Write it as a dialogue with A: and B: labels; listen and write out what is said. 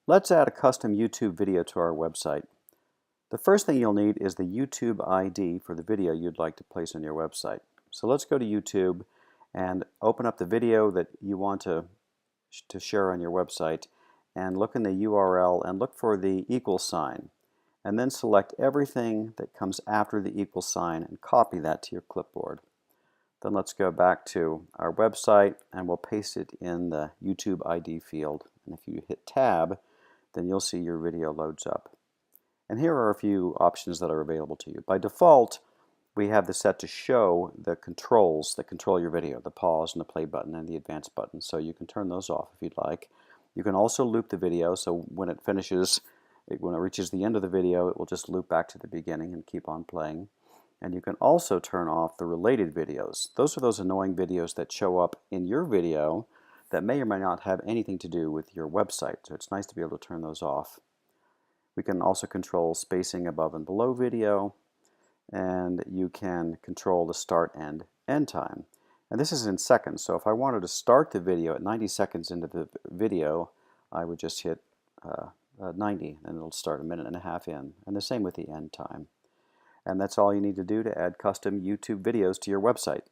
A: Let's add a custom YouTube video to our website. The first thing you'll need is the YouTube ID for the video you'd like to place on your website. So let's go to YouTube and open up the video that you want to share on your website, and look in the URL and look for the equal sign, and then select everything that comes after the equal sign and copy that to your clipboard. Then let's go back to our website and we'll paste it in the YouTube ID field, and if you hit tab, then you'll see your video loads up. And here are a few options that are available to you. By default, we have this set to show the controls that control your video, the pause and the play button and the advance button, so you can turn those off if you'd like. You can also loop the video, so when it finishes, when it reaches the end of the video, it will just loop back to the beginning and keep on playing. And you can also turn off the related videos. Those are those annoying videos that show up in your video that may or may not have anything to do with your website, so it's nice to be able to turn those off. We can also control spacing above and below video, and you can control the start and end time. And this is in seconds, so if I wanted to start the video at 90 seconds into the video, I would just hit 90 and it'll start a minute and a half in, and the same with the end time. And that's all you need to do to add custom YouTube videos to your website.